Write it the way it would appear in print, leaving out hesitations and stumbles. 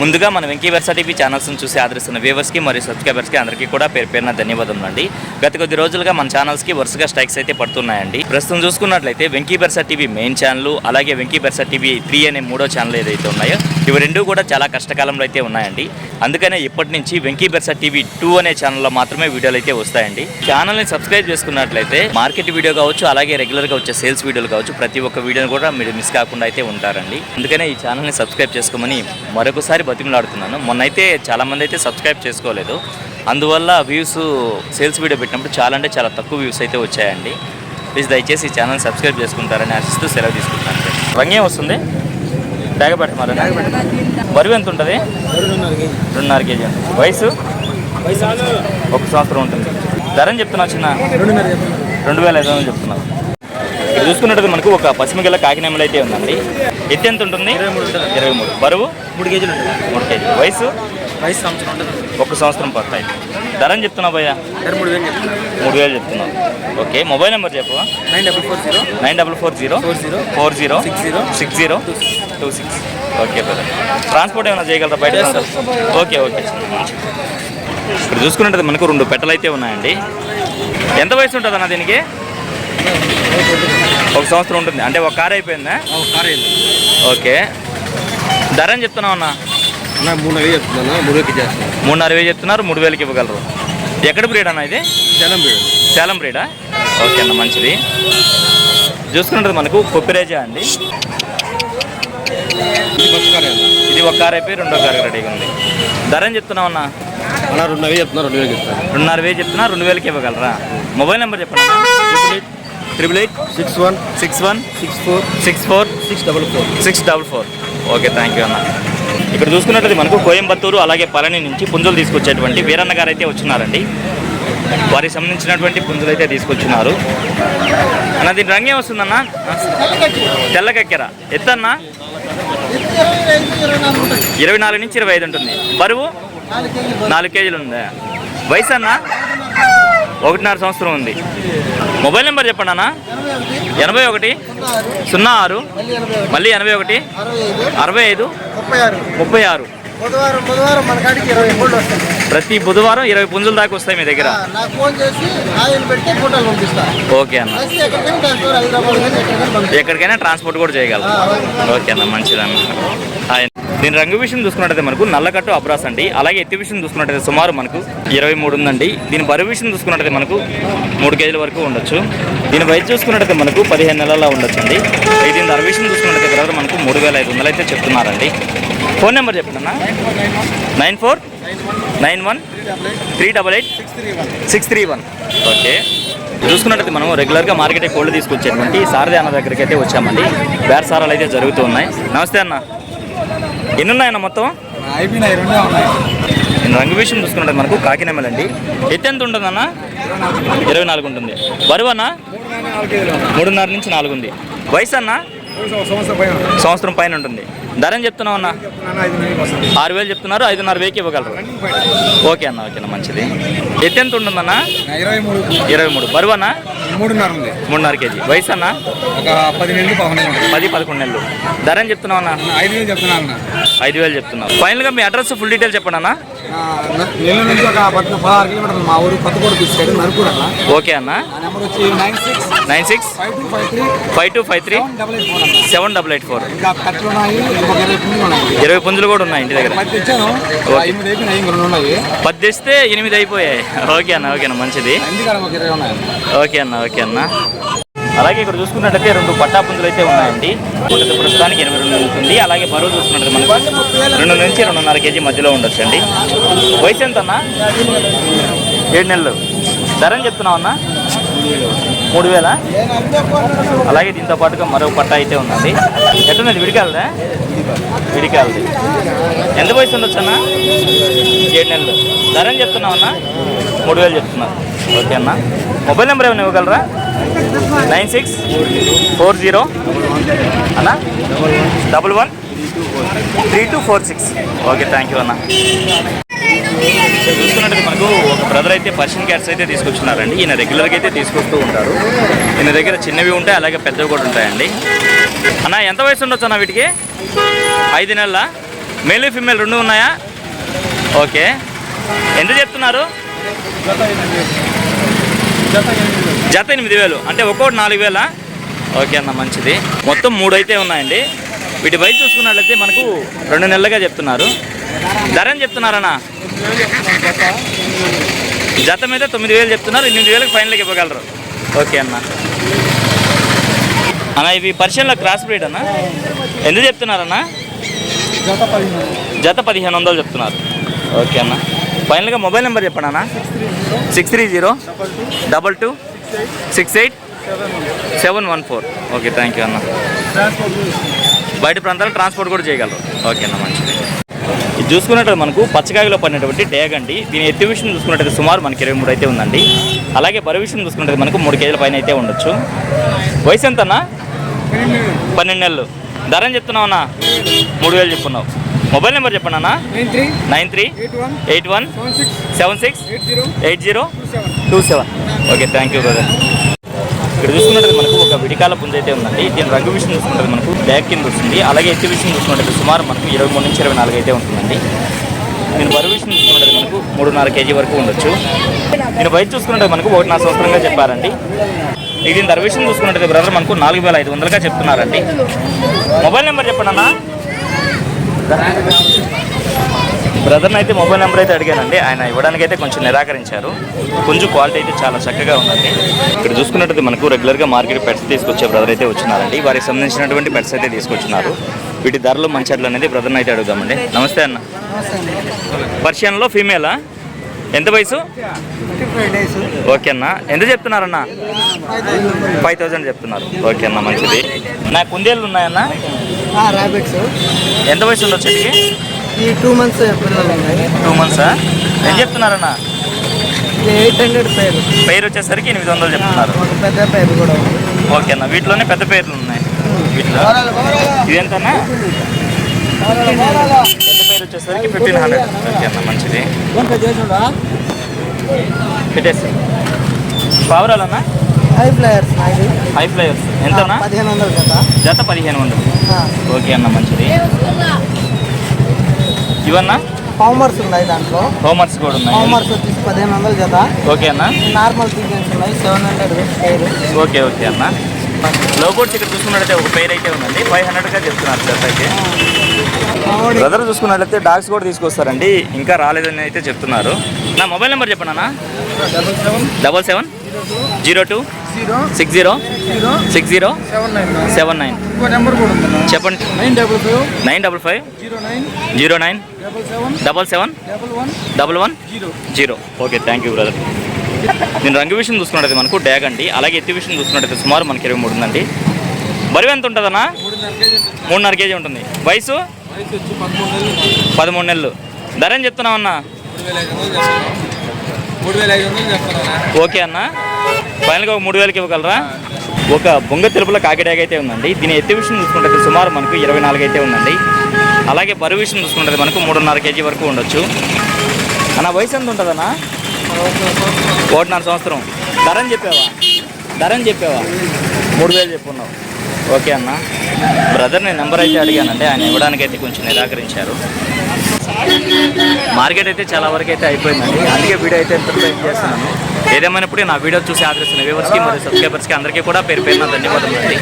ముందుగా మన Venky versa TV ఛానల్స్ని చూసి ఆదరిస్తున్న వ్యూవర్స్కి మరియు సబ్స్క్రైబర్స్కి అందరికీ కూడా పేరున ధన్యవాదములు అండి. గత కొద్ది రోజులుగా మన ఛానల్స్కి వరుసగా స్ట్రైక్స్ అయితే పడుతున్నాయండి. ప్రస్తుతం చూసుకున్నట్లయితే Venky versa TV main channel, అలాగే వెంకీ వెర్సా టీవీ 3 అనే మూడో ఛానల్ ఏదైతే ఉన్నాయో ఇవి రెండు కూడా చాలా కష్టకాలంలో అయితే ఉన్నాయండి. అందుకనే ఇప్పటి నుంచి వెంకీ వెర్సా టీవీ 2 అనే ఛానల్లో మాత్రమే వీడియోలు అయితే వస్తాయండి. ఛానల్ని సబ్స్క్రైబ్ చేసుకున్నట్లయితే మార్కెట్ వీడియో కావచ్చు, అలాగే రెగ్యులర్గా వచ్చే సేల్స్ వీడియోలు కావచ్చు, ప్రతి ఒక్క వీడియోని కూడా మీరు మిస్ కాకుండా అయితే ఉంటారండి. అందుకనే ఈ ఛానల్ని సబ్స్క్రైబ్ చేసుకోమని మరొకసారి బతిమలాడుతున్నాను. మొన్నైతే చాలామంది అయితే సబ్స్క్రైబ్ చేసుకోలేదు, అందువల్ల వ్యూస్ సేల్స్ వీడియో పెట్టినప్పుడు చాలా తక్కువ వ్యూస్ అయితే వచ్చాయండి. ప్లీజ్ దయచేసి ఈ ఛానల్ సబ్స్క్రైబ్ చేసుకుంటారని ఆశిస్తూ సెలవు తీసుకుంటాను. రంగేం వస్తుంది తాగబెట్ట మరి బరువు ఎంత ఉంటుంది? 2.5 కేజీ ఉంటుంది. వయసు 1 సంవత్సరం ఉంటుంది. ధరని చెప్తున్నా చిన్న 2,500 చెప్తున్నా. ఇక్కడ చూసుకున్నట్టు మనకు ఒక పశ్చిమగల కాకినామలు అయితే ఉందండి. ఎత్తు ఎంత ఉంటుంది? 23. బరువు 3 కేజీలు ఉంటుంది. 3 కేజీలు. వయసు సంవత్సరం ఉంటుంది. 1 సంవత్సరం పడతాయి. ధరని చెప్తున్నావు భయ్యా? 3,000 చెప్తున్నావు. ఓకే, మొబైల్ నెంబర్ చెప్పు. 9440406026. Okay brother. ట్రాన్స్పోర్ట్ ఏమైనా చేయగలరా బయట? ఓకే. ఇక్కడ చూసుకున్నట్టు మనకు 2 పెట్టలు అయితే ఉన్నాయండి. ఎంత వయసు ఉంటుంది అన్న దీనికి? 1 సంవత్సరం ఉంటుంది. అంటే ఒక కారు అయిపోయిందా? ఓకే. ధర అని చెప్తున్నావు అన్న? 3,000 చెప్తున్నాను. 3,500 చెప్తున్నారు. 3,000కి ఇవ్వగలరు. ఎక్కడ బ్రీడ్ అన్న ఇది? సేలం బ్రీడా? ఓకే అన్న, మంచిది. చూసుకున్నట్టు మనకు కొప్పిరేజా అండి. ఇది ఒక కారు అయిపోయి 2వ కారు రెడీగా ఉంది. ధర అని చెప్తున్నావు అన్న? 2,500 చెప్తున్నా. 2,500 చెప్తున్నా. 2,000కి ఇవ్వగలరా? మొబైల్ నెంబర్ చెప్పండి. 886161646464. ఓకే, థ్యాంక్ యూ అన్న. ఇక్కడ చూసుకున్నట్లయితే మనకు కోయంబత్తూరు అలాగే పళని నుంచి పుంజులు తీసుకొచ్చేటువంటి వీరన్న గారు అయితే వచ్చినారండి. వారికి సంబంధించినటువంటి పుంజులు అయితే తీసుకొచ్చినారు. అన్న దీని రంగేం వస్తుందన్న? తెల్లకెక్కెరా. ఎత్తన్నా? 24 నుంచి 25 ఉంటుంది. బరువు 4 కేజీలు ఉందా? వయసు అన్న? 1.5 సంవత్సరం ఉంది. మొబైల్ నెంబర్ చెప్పండి అన్న. 81 06 మళ్ళీ 81 65 36. ప్రతి బుధవారం 20 పుంజుల దాకా వస్తాయి మీ దగ్గర? ఓకే అన్న. ఎక్కడికైనా ట్రాన్స్పోర్ట్ కూడా చేయగలరు. ఓకే అన్న, మంచిదన్న. దీని రంగు విషయం చూసుకున్నట్టయితే మనకు నల్లకట్టు అబ్రాస్ అండి. అలాగే ఎత్తి విషయం చూసుకున్నట్టయితే సుమారు మనకు 23 ఉందండి. దీని బరువు విషయం చూసుకున్నట్టయితే మనకు 3 కేజీల వరకు ఉండొచ్చు. దీని వయసు చూసుకున్నట్టయితే మనకు 15 నెలల్లో ఉండొచ్చు అండి. దీని ధర విషయం చూసుకున్నట్టయితే బ్రదర్ మనకు 3,500 అయితే చెప్తున్నారండి. ఫోన్ నెంబర్ చెప్పండి అన్న. 9491388631. ఓకే. చూసుకున్నట్టయితే మనం రెగ్యులర్గా మార్కెట్ కోళ్ళు తీసుకొచ్చేటువంటి సారథి అన్న దగ్గరికి అయితే వచ్చామండి. బేరసారాలు అయితే జరుగుతూ ఉన్నాయి. నమస్తే అన్న. ఎన్ని ఉన్నాయన్న మొత్తం? నేను రంగు విషయం చూసుకున్నట్టు మనకు కాకినామలండి. ఎత్తు ఎంత ఉంటుంది అన్న? 24 ఉంటుంది. బరువు అన్న? 3.5 నుంచి 4 ఉంది. వయసు అన్న? సంవత్సరం పైన ఉంటుంది. ధర అని చెప్తున్నావు అన్న? 6,000 చెప్తున్నారు. 5,500కి ఇవ్వగలరు. ఓకే అన్న, మంచిది. ఎత్తు ఎంత ఉంటుందన్న? 23. బరువు అన్న? 3.5 కేజీ. వయసు అన్న? 10-11 నెలలు. ధర అని చెప్తున్నావు అన్న? 5,000 చెప్తున్నావు. ఫైనల్గా మీ అడ్రస్ ఫుల్ డీటెయిల్ చెప్పండి అన్న. ఓకే అన్న. 965253784784. 20 పుంజులు కూడా ఉన్నాయి ఇంటి దగ్గర. 10 తెస్తే 8 అయిపోయాయి. ఓకే అన్న, మంచిది. ఓకే అన్న. అలాగే ఇక్కడ చూసుకున్నట్టయితే 2 పట్టా పుంజులు అయితే ఉన్నాయండి. ప్రస్తుతానికి 8 ఉంటుంది. అలాగే బరువు చూసుకున్నట్టు మనకు 2 నుంచి 2.5 కేజీ మధ్యలో ఉండొచ్చు అండి. వయసు ఎంత అన్న? 7 నెలలు. ధర అని చెప్తున్నావు అన్న? 3,000. అలాగే దీంతో పాటుగా మరో పట్టా అయితే ఉందండి. ఎట్లున్నది? విడికాలదా? విడికాలది. ఎంత వయసు ఉండొచ్చు అన్న? 7 నెలలు. ధర అని చెప్తున్నావు అన్న? 3,000 చెప్తున్నావు. ఓకే అన్న. మొబైల్ నెంబర్ ఏమైనా ఇవ్వగలరా? 9640 అన్న 113246. ఓకే, థ్యాంక్ యూ అన్న. చూసుకున్నట్టు మనకు ఒక బ్రదర్ అయితే పర్షియన్ క్యాట్స్ అయితే తీసుకొచ్చున్నారండి. ఈయన రెగ్యులర్గా అయితే తీసుకొస్తూ ఉంటారు. ఈయన దగ్గర చిన్నవి ఉంటాయి, అలాగే పెద్దవి కూడా ఉంటాయండి. అన్న ఎంత వయసు ఉండొచ్చు అన్న వీటికి? 5 నెలల మేల్ ఫీమేల్ రెండు ఉన్నాయా? ఓకే, ఎంత చెప్తున్నారు? జత 8,000 అంటే ఒక్కోటి 4,000. ఓకే అన్న, మంచిది. మొత్తం 3 అయితే ఉన్నాయండి. వీటి వయసు చూసుకున్నట్లయితే మనకు 2 నెలలుగా చెప్తున్నారు. ధర అని చెప్తున్నారన్నా? జత మీద 9,000 చెప్తున్నారు. 8,000కి ఫైనల్కి ఇవ్వగలరు. ఓకే అన్న. అన్న ఇవి పర్షియన్లో క్రాస్ బ్రీడ్ అన్న, ఎందుకు చెప్తున్నారన్నా? జత 1,500 చెప్తున్నారు. ఓకే అన్న. ఫైనల్గా మొబైల్ నెంబర్ చెప్పండి అన్న. 630-22-68-714. ఓకే, థ్యాంక్ యూ అన్న. బయట ప్రాంతాలు ట్రాన్స్పోర్ట్ కూడా చేయగలరు. ఓకే అన్న, మంచిది. ఇది చూసుకున్నట్టు మనకు పచ్చకాయలో పడినటువంటి ట్యాగ్ అండి. దీని ఎత్తు విషయం చూసుకున్నట్టు సుమారు మనకి 23 అయితే ఉందండి. అలాగే బరువు విషయం చూసుకున్నట్టు మనకు 3 కేజీల పైన అయితే ఉండొచ్చు. వయసు ఎంత అన్న? 12 నెలలు. ధర అని చెప్తున్నావు అన్న? 3,000 చెప్పున్నావు. మొబైల్ నెంబర్ చెప్పండి అన్న. 93-81-76-80-27. Okay, thank you brother. ఇక్కడ చూసుకున్నట్టు మనకు ఒక విడికాల పుంజ అయితే ఉందండి. దీని రంగు విషయం చూసుకుంటే మనకు బ్లాక్ కింద వస్తుంది. అలాగే ఎత్తు విషయం చూసుకుంటే సుమారు మనకు 23-24 అయితే ఉంటుందండి. దీని బరువు విషయం చూసుకుంటే మనకు 3.5 కేజీ వరకు ఉండొచ్చు. దీని వయసు చూసుకుంటే మనకు 1.5 సంవత్సరంగా చెప్పారండి. దీని ధర విషయం చూసుకుంటే బ్రదర్ మనకు 4,500గా చెప్తున్నారండి. మొబైల్ నెంబర్ చెప్పండి అన్న. బ్రదర్ని అయితే మొబైల్ నెంబర్ అయితే అడిగానండి. ఆయన ఇవ్వడానికైతే కొంచెం నిరాకరించారు. కొంచెం క్వాలిటీ అయితే చాలా చక్కగా ఉందండి. ఇక్కడ చూసుకున్నట్టు మనకు రెగ్యులర్గా మార్కెట్ పెట్స్ తీసుకొచ్చే బ్రదర్ అయితే వచ్చినారండి. వారికి సంబంధించినటువంటి పెట్స్ అయితే తీసుకొచ్చినారు. వీటి ధరలు మంచి అనేది బ్రదర్ని అయితే అడుగుదామండి. నమస్తే అన్న. పర్షియన్లో ఫీమేలా? ఎంత వయసు? 35 days. ఓకే అన్న. ఎంత చెప్తున్నారన్న? 5,000 చెప్తున్నారు. ఓకే అన్న, మంచిది. నాకు కుందేళ్ళు ఉన్నాయన్న? రాబిట్స్. ఎంత వయసు ఉండొచ్చు? ఈ 2 months పిల్లలు ఉన్నాయి. 2 months. ఏం చెప్తున్నారన్న? 800 పేరు. పేరు వచ్చేసరికి 800 చెప్తున్నారు. ఒక పెద్ద పేరు కూడా ఉంది. ఓకే అన్న, వీటిలోనే పెద్ద పేర్లు ఉన్నాయి. వీటిలో ఇదెంతన్నా? పెద్ద పేరు వచ్చేసరికి 1,500. ఓకే అన్న, మంచిది. పెట్టేసి పావురాలన్నా? High flyers. హై ఫ్లైయర్స్ ఎంతనా? 1,500 జత 1,500. ఓకే అన్న, మంచిది. ఇవన్నా? హోమర్స్ ఉన్నాయి దాంట్లో. హోమర్స్ కూడా ఉన్నాయి. హోమర్స్ వచ్చేసి 1,500 జత. ఓకే అన్న. నార్మల్ సీజన్స్ ఉన్నాయి 700 పేరు. ఓకే ఓకే అన్న. లోబోట్స్ ఇక్కడ చూసుకున్నట్లయితే ఒక పేరు అయితే ఉందండి. 500గా చెప్తున్నారు జత అయితే. బ్రదర్ చూసుకున్నట్లయితే డాగ్స్ కూడా తీసుకొస్తారండి. ఇంకా రాలేదని అయితే చెప్తున్నారు. నా మొబైల్ నెంబర్ చెప్పండి అన్న. 77-60-60-79. నెంబర్ కూడా ఉంది. చెప్పండి. 955-09-77-77-11-0. Okay, thank you brother. నేను రంగు విషయం చూసుకున్నట్టు మనకు డ్యాగ్ అండి. అలాగే ఎత్తి విషయం చూసుకున్నట్టయితే సుమారు మనకి 23 ఉందండి. బరువు ఎంత ఉంటుందన్నా? 3.5 కేజీ ఉంటుంది. వయసు 13 నెలలు. ధర ఏం చెప్తున్నావు అన్న? 3,500 ఓకే అన్న, ఫైనల్గా ఒక 3,000కి ఇవ్వగలరా? ఒక బొంగ తెలుపుల కాకిడాగ్ అయితే ఉందండి. దీని ఎత్తి విషయం చూసుకుంటే సుమారు మనకు 24 అయితే ఉందండి. అలాగే బరువు విషయం చూసుకుంటే మనకు 3.5 కేజీ వరకు ఉండొచ్చు. అన్న వయసు ఎంత ఉంటుందన్నా? 1.5 సంవత్సరం. ధర అని చెప్పావా? 3,000 చెప్పున్నావు. ఓకే అన్న. బ్రదర్ నేను నెంబర్ అయితే అడిగానంటే ఆయన ఇవ్వడానికైతే కొంచెం నిరాకరించారు. మార్కెట్ అయితే చాలా వరకు అయితే అయిపోయిందండి. అందుకే వీడియో అయితే ఎంత చేస్తున్నాను. ఏదేమైనప్పుడు నా వీడియో చూసి ఆదరిస్తున్న వ్యూవర్స్కి మరియు సబ్స్క్రైబర్స్కి అందరికీ కూడా పేరు పేరున ధన్యవాదాలు అండి.